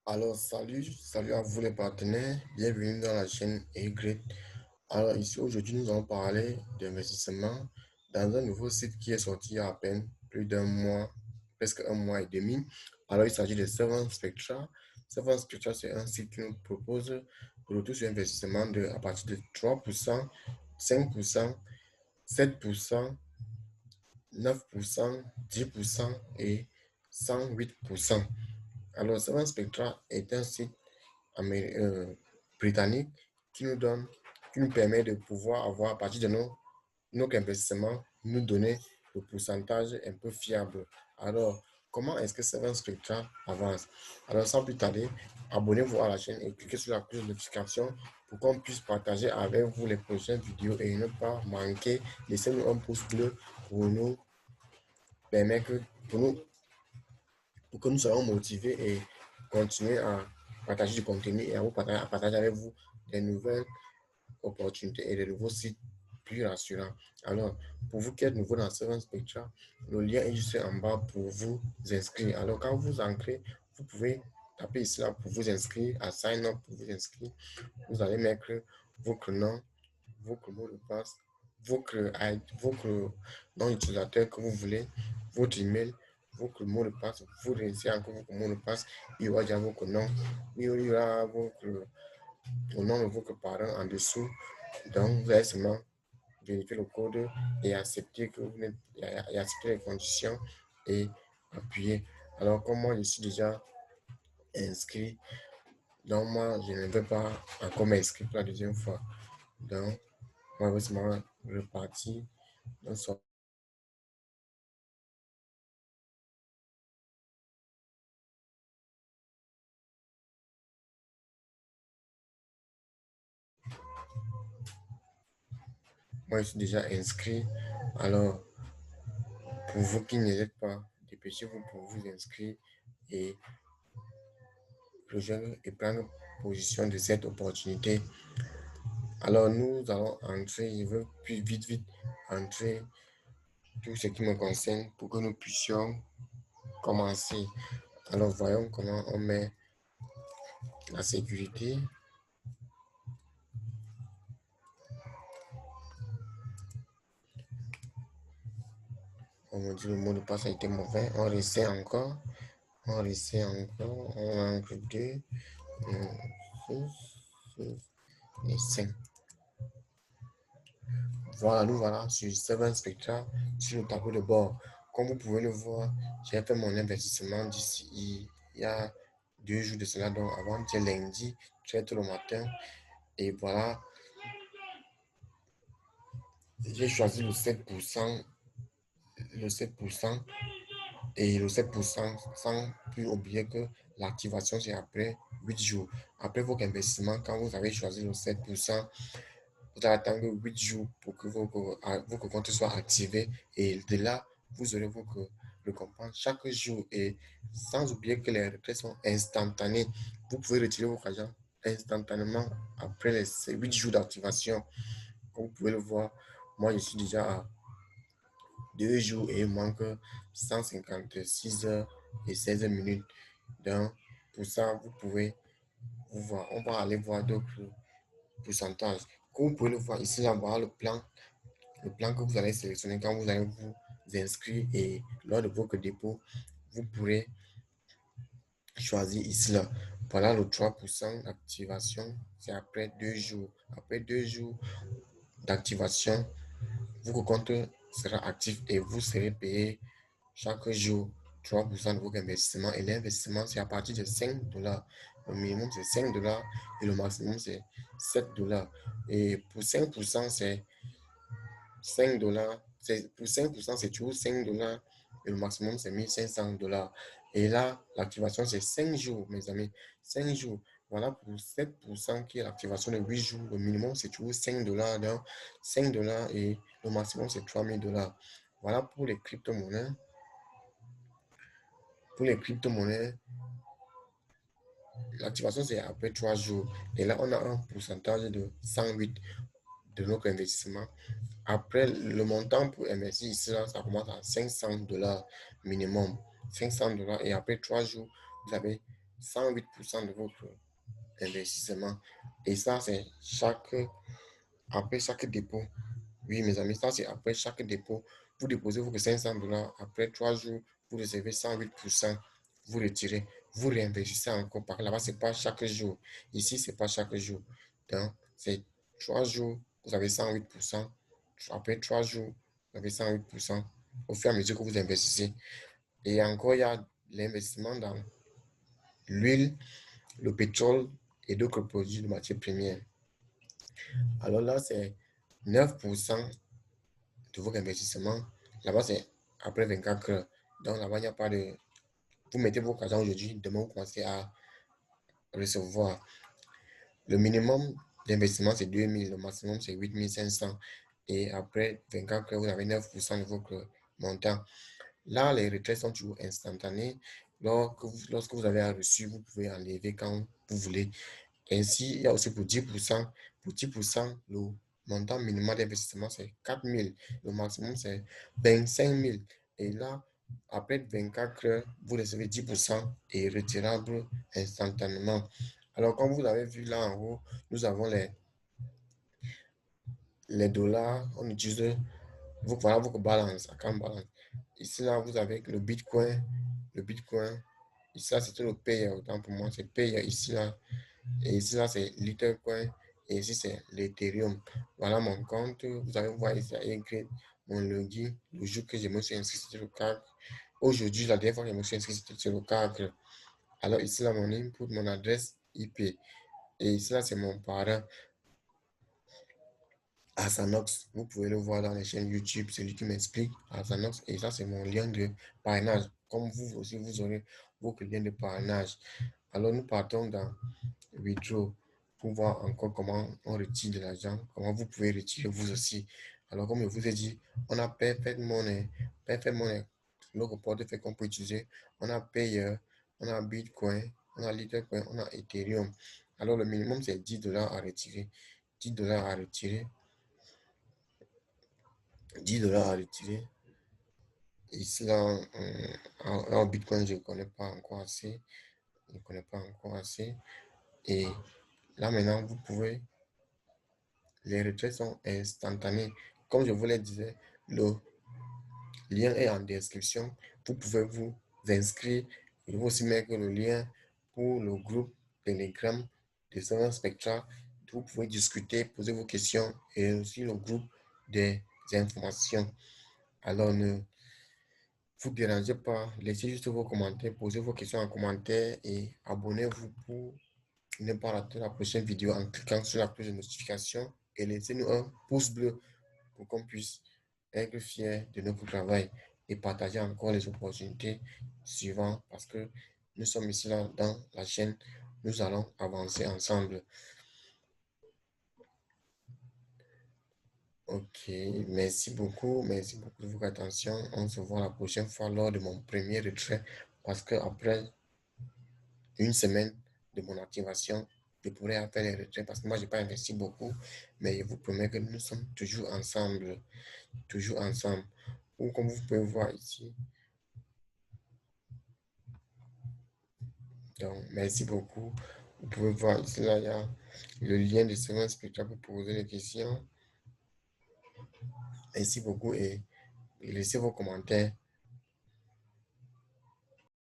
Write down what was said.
Alors, salut à vous les partenaires, bienvenue dans la chaîne E-Grade. Alors, ici aujourd'hui, nous allons parler d'investissement dans un nouveau site qui est sorti il y a à peine plus d'un mois, presque un mois et demi. Alors, il s'agit de Seven Spectra. Seven Spectra, c'est un site qui nous propose de retour sur investissement à partir de 3%, 5%, 7%, 9%, 10% et 108%. Alors, Seven Spectra est un site britannique qui nous donne, qui nous permet de pouvoir avoir à partir de nos investissements, nous donner le pourcentage un peu fiable. Alors, comment est-ce que Seven Spectra avance? Alors, sans plus tarder, abonnez-vous à la chaîne et cliquez sur la cloche de notification pour qu'on puisse partager avec vous les prochaines vidéos et ne pas manquer. Laissez-nous un pouce bleu pour nous permettre, pour nous pour que nous soyons motivés et continuer à partager du contenu et à partager avec vous des nouvelles opportunités et des nouveaux sites plus rassurants. Alors, pour vous qui êtes nouveau dans Seven Spectra, le lien est juste en bas pour vous inscrire. Alors, quand vous entrez, vous pouvez taper ici là pour vous inscrire, à Sign Up pour vous inscrire. Vous allez mettre votre nom, votre mot de passe, votre nom utilisateur que vous voulez, votre email, votre mot de passe, vous réinsérer encore votre mot de passe, il y aura déjà votre nom, il y aura le nom de votre parent en dessous. Donc, vous allez seulement vérifier le code et accepter, et accepter les conditions et appuyer. Alors, comme moi, je suis déjà inscrit, donc moi, je ne vais pas encore m'inscrire pour la deuxième fois. Donc, moi, je vais seulement repartir. Donc, moi, je suis déjà inscrit. Alors, pour vous qui n'êtes pas, dépêchez-vous pour vous inscrire et rejoindre et prendre position de cette opportunité. Alors, nous allons entrer, je veux plus vite entrer tout ce qui me concerne pour que nous puissions commencer. Alors, voyons comment on met la sécurité. On me dit le mot de passe a été mauvais. On essaie encore. On essaie encore. On entre 2, 6 et 5. Voilà, nous voilà sur Seven Spectra, sur le tableau de bord. Comme vous pouvez le voir, j'ai fait mon investissement d'ici il y a 2 jours de cela, donc avant-hier lundi, très tôt le matin. Et voilà, j'ai choisi le 7%, le 7%, et le 7% sans plus oublier que l'activation, c'est après 8 jours. Après votre investissement, quand vous avez choisi le 7%, vous allez attendre 8 jours pour que votre compte soit activé. Et de là, vous aurez votre récompense chaque jour. Et sans oublier que les retraits sont instantanés. Vous pouvez retirer votre argent instantanément après les 8 jours d'activation. Comme vous pouvez le voir, moi, je suis déjà à 2 jours et il manque 156 heures et 16 minutes. Donc, pour ça, vous pouvez vous voir. On va aller voir d'autres pourcentages. Comme vous pouvez le voir ici, là, voilà le plan que vous allez sélectionner quand vous allez vous inscrire et lors de votre dépôt, vous pourrez choisir ici, là. Voilà le 3% d'activation. C'est après 2 jours. Après 2 jours d'activation, votre compte sera actif et vous serez payé chaque jour 3% de votre investissement. Et l'investissement, c'est à partir de 5 dollars. Le minimum, c'est 5 dollars et le maximum, c'est 7 dollars. Et pour 5%, c'est 5 dollars. Pour 5%, c'est toujours 5 dollars et le maximum, c'est 1500 dollars. Et là, l'activation, c'est 5 jours, mes amis. 5 jours. Voilà pour 7% qui est l'activation de 8 jours. Le minimum, c'est toujours 5 dollars. Donc, 5 dollars et le maximum, c'est 3000 dollars. Voilà pour les crypto-monnaies. Pour les crypto-monnaies, l'activation, c'est après 3 jours. Et là, on a un pourcentage de 108 de notre investissement. Après, le montant pour investir ici, là, ça commence à 500 dollars minimum. 500 dollars. Et après 3 jours, vous avez 108% de votre investissement. Et ça, c'est après chaque dépôt. Oui, mes amis, ça, c'est après chaque dépôt. Vous déposez vos 500 dollars. Après 3 jours, vous recevez 108%. Vous retirez. Vous réinvestissez encore. Par là-bas, c'est pas chaque jour. Ici, c'est pas chaque jour. Donc, c'est 3 jours, vous avez 108%. Après 3 jours, vous avez 108% au fur et à mesure que vous investissez. Et encore, il y a l'investissement dans l'huile, le pétrole et d'autres produits de matière première. Alors là, c'est 9% de votre investissement. Là-bas, c'est après 24 heures. Donc là-bas, il n'y a pas de... Vous mettez vos argent aujourd'hui, demain, vous commencez à recevoir. Le minimum d'investissement, c'est 2000, le maximum, c'est 8500. Et après 24 heures, vous avez 9% de votre montant. Là, les retraits sont toujours instantanés. Lorsque vous avez reçu, vous pouvez enlever quand vous voulez. Ainsi, il y a aussi pour 10%. Pour 10%, le montant minimal d'investissement, c'est 4000. Le maximum, c'est 25 000. Et là, après 24 heures, vous recevez 10% et retirable instantanément. Alors, comme vous avez vu là en haut, nous avons les dollars. On utilise, voilà votre balance, account balance. Ici, là, vous avez le Bitcoin. Le Bitcoin. Ici, là, c'est le payer. Autant pour moi, c'est payer. Ici, là, et ici, là, c'est Litecoin. Et ici, c'est l'Ethereum. Voilà mon compte. Vous allez voir ici, il y a écrit mon login. Le jour que je me suis inscrit sur le cadre. Aujourd'hui, la dernière fois que je me suis inscrit sur le cadre. Alors, ici, là, mon input, mon adresse IP. Et ici, là, c'est mon parent, Asanox. Vous pouvez le voir dans les chaînes YouTube. C'est lui qui m'explique. Asanox. Et ça, c'est mon lien de parrainage. Comme vous aussi, vous aurez vos liens de parrainage. Alors, nous partons dans Withdraw pour voir encore comment on retire de l'argent, comment vous pouvez retirer vous aussi. Alors, comme je vous ai dit, on a Perfect Money, le portefeuille qu'on peut utiliser. On a Payer, on a Bitcoin, on a Litecoin, on a Ethereum. Alors, le minimum, c'est 10 dollars à retirer. 10 dollars à retirer. 10 dollars à retirer. Ici, là, en Bitcoin, je ne connais pas encore assez. Je ne connais pas encore assez. Et là, maintenant, vous pouvez les retraits sont instantanés. Comme je vous le disais, le lien est en description. Vous pouvez vous inscrire. Je vais aussi mettre le lien pour le groupe Telegram de Seven Spectra. Vous pouvez discuter, poser vos questions et aussi le groupe des informations. Alors, ne vous dérangez pas. Laissez juste vos commentaires, posez vos questions en commentaire et abonnez-vous pour ne pas rater la prochaine vidéo en cliquant sur la cloche de notification et laissez-nous un pouce bleu pour qu'on puisse être fiers de notre travail et partager encore les opportunités suivantes parce que nous sommes ici là dans la chaîne, nous allons avancer ensemble. Ok, merci beaucoup de votre attention. On se voit la prochaine fois lors de mon premier retrait parce que après une semaine de mon activation, je pourrais faire les retraits parce que moi, je n'ai pas investi beaucoup, mais je vous promets que nous sommes toujours ensemble, toujours ensemble. Ou comme vous pouvez voir ici. Donc, merci beaucoup. Vous pouvez voir ici, là, il y a le lien de Séance Spectra pour poser des questions. Merci beaucoup et laissez vos commentaires.